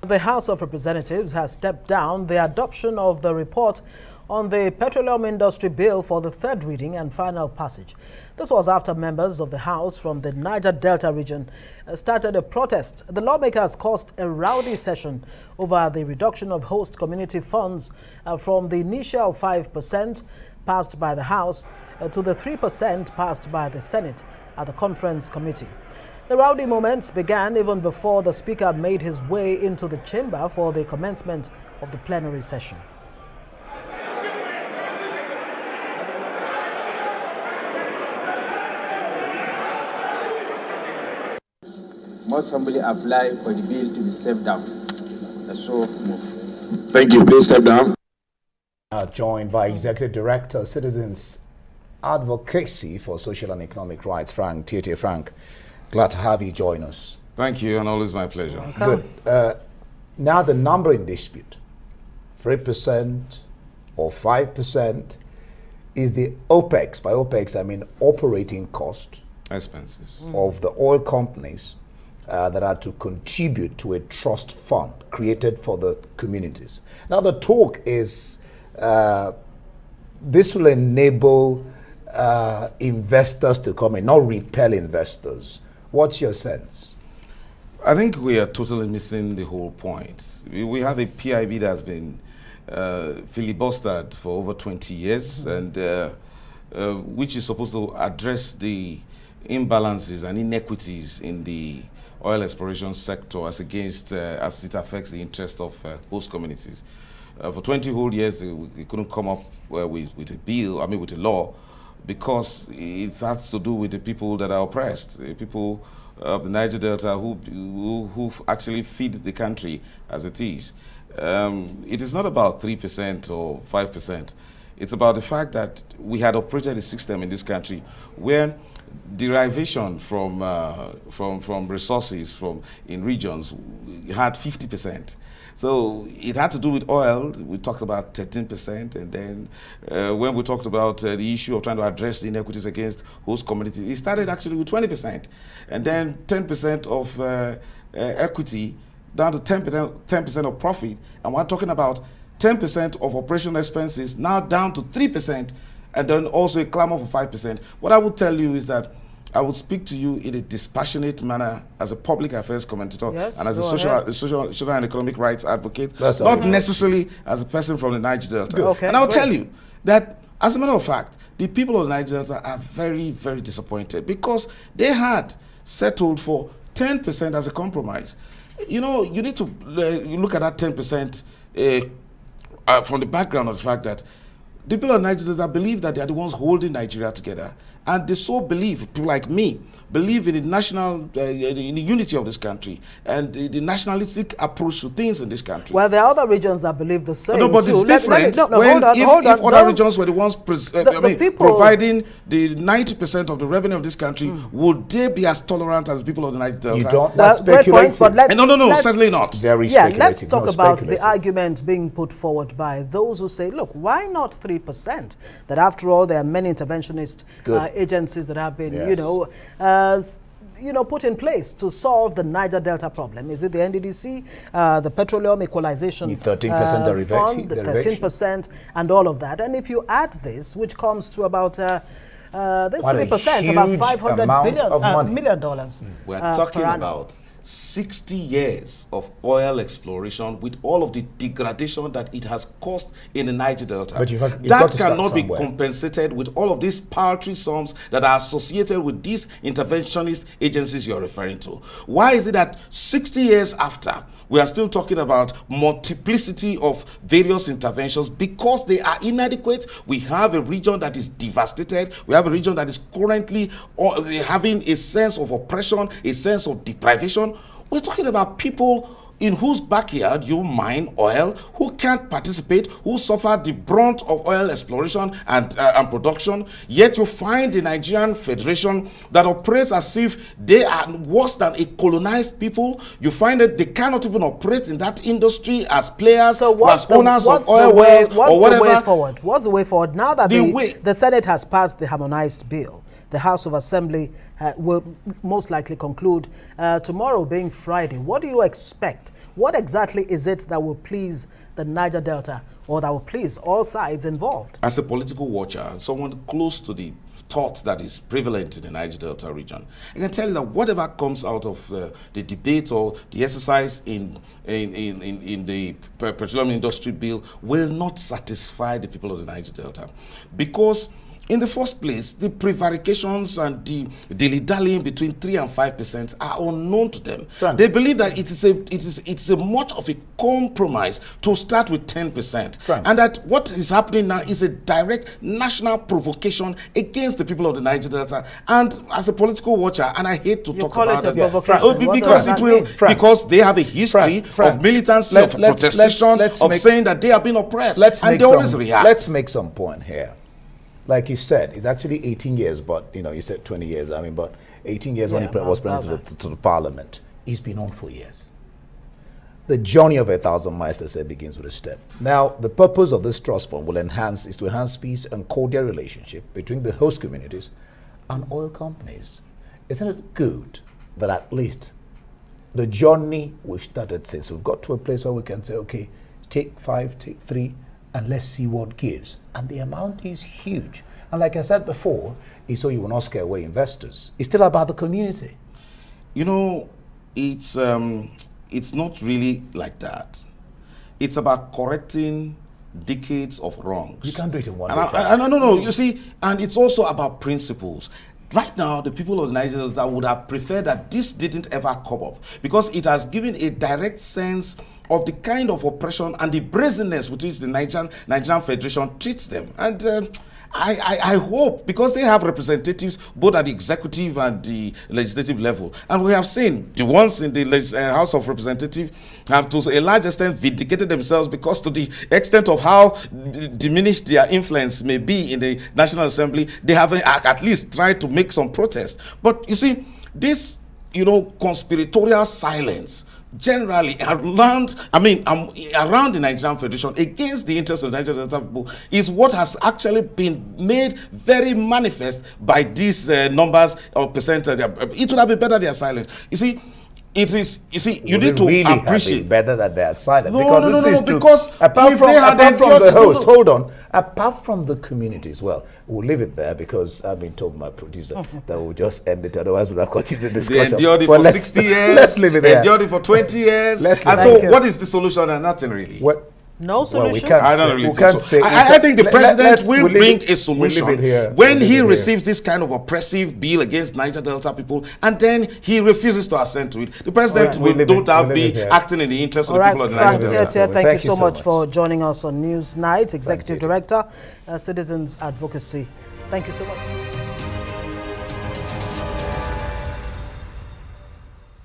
The House of Representatives has stepped down the adoption of the report on the petroleum industry bill for the third reading and final passage. This was after members of the House from the Niger Delta region started a protest. The lawmakers caused a rowdy session over the reduction of host community funds from the initial 5% passed by the House to the 3% passed by the Senate at the conference committee. The rowdy moments began even before the Speaker made his way into the chamber for the commencement of the plenary session. Must humbly apply for the bill to be stepped down. So move. Thank you. Please step down. Joined by Executive Director, Citizens Advocacy for Social and Economic Rights, Frank Tietie. Frank, glad to have you join us. Thank you, and always my pleasure. Good. Now the number in dispute, 3% or 5%, is the OPEX. By OPEX, I mean operating cost Expenses of the oil companies that are to contribute to a trust fund created for the communities. Now the talk is this will enable investors to come in, not repel investors. What's your sense? I think we are totally missing the whole point. We have a PIB that's been filibustered for over 20 years, and which is supposed to address the imbalances and inequities in the oil exploration sector as it affects the interest of host communities. For 20 whole years, they couldn't come up with a bill, with a law, because it has to do with the people that are oppressed, the people of the Niger Delta who actually feed the country as it is. It is not about 3% or 5%. It's about the fact that we had operated a system in this country where derivation from resources in regions had 50%. So it had to do with oil. We talked about 13%, and then when we talked about the issue of trying to address the inequities against host communities, it started actually with 20%, and then 10% of equity down to 10% of profit, and we're talking about 10% of operational expenses now down to 3%, and then also a clamor for 5%. What I would tell you is that I would speak to you in a dispassionate manner as a public affairs commentator, yes, and as a social and economic rights advocate, not necessarily as a person from the Niger Delta. Okay, and I'll tell you that, as a matter of fact, the people of the Niger Delta are very, very disappointed because they had settled for 10% as a compromise. You know, you need to you look at that 10% from the background of the fact that the people of Niger Delta believe that they are the ones holding Nigeria together, and they so believe, people like me, believe in the national, in the unity of this country and the nationalistic approach to things in this country. Well, there are other regions that believe the same. No, but it's different. If other regions were the ones providing the 90% of the revenue of this country, would they be as tolerant as people of the Niger Delta? You don't. That's speculative. No, certainly not. Very speculative. Yeah, let's talk about the argument being put forward by those who say, look, why not 3%? That after all, there are many interventionist agencies that have been, yes, put in place to solve the Niger Delta problem. Is it the NDDC, the Petroleum Equalization the 13% Fund, the 13%, and all of that? And if you add this, which comes to about this 3%, about $500 million. We're talking about 60 years of oil exploration with all of the degradation that it has caused in the Niger Delta. But that cannot be compensated with all of these paltry sums that are associated with these interventionist agencies you're referring to. Why is it that 60 years after, we are still talking about multiplicity of various interventions? Because they are inadequate. We have a region that is devastated. We have a region that is currently having a sense of oppression, a sense of deprivation. We're talking about people in whose backyard you mine oil, who can't participate, who suffer the brunt of oil exploration and production, yet you find the Nigerian Federation that operates as if they are worse than a colonized people. You find that they cannot even operate in that industry as players, as owners of oil wells or whatever. What's the way forward? Now that the Senate has passed the harmonized bill, the House of Assembly will most likely conclude tomorrow being Friday. What do you expect? What exactly is it that will please the Niger Delta, or that will please all sides involved? As a political watcher, someone close to the thought that is prevalent in the Niger Delta region, I can tell you that whatever comes out of the debate or the exercise in the petroleum industry bill will not satisfy the people of the Niger Delta, because in the first place, the prevarications and the dilly-dallying between 3 and 5% are unknown to them. Frank. They believe that it's a much of a compromise to start with 10%, Frank. and that what is happening now is a direct national provocation against the people of the Niger Delta. And as a political watcher, and I hate to talk about it it, provocation. because it will, Frank. because they have a history Frank. of militancy, of protestation, of saying that they are being oppressed, and they always react. Let's make some point here. Like you said, it's actually 18 years, but you said 20 years. I mean, but 18 years when he was president to the parliament. He's been on for years. The journey of 1,000 miles, they say, begins with a step. Now, the purpose of this trust fund is to enhance peace and cordial relationship between the host communities and oil companies. Isn't it good that at least the journey we've started since we've got to a place where we can say, okay, take 5, take 3, and let's see what gives. And the amount is huge. And like I said before, it's so you will not scare away investors. It's still about the community. It's not really like that. It's about correcting decades of wrongs. You can't do it in one day. No. You see, and it's also about principles. Right now, the people of the Niger Delta would have preferred that this didn't ever come up, because it has given a direct sense of the kind of oppression and the brazenness with which the Nigerian Federation treats them. And I hope, because they have representatives both at the executive and the legislative level, and we have seen the ones in the House of Representatives have to a large extent vindicated themselves, because to the extent of how diminished their influence may be in the National Assembly, they have at least tried to make some protest. But you see, this conspiratorial silence generally around the Nigerian Federation against the interests of the Nigerian Delta people is what has actually been made very manifest by these numbers of percentage. It would have been better they are silent. You see, you need to really appreciate. Have better that they are silent. No, because apart from the host, hold on. Apart from the community as well, we'll leave it there, because I've been told by my producer that we'll just end it. Otherwise, we'll have continued the discussion. They endured it for 60 years. Let's leave it there. They endured it for 20 years. And so, what is the solution? And nothing really. No solution? Well, we can't I don't really we can't think so. say. I think the president will bring a solution we'll leave it here. when he receives this kind of oppressive bill against Niger Delta people, and then he refuses to assent to it. The president will no doubt be acting in the interest of the people of the Niger Delta. Thank you so much for joining us on News Night, Executive Director, Citizens Advocacy. Thank you so much.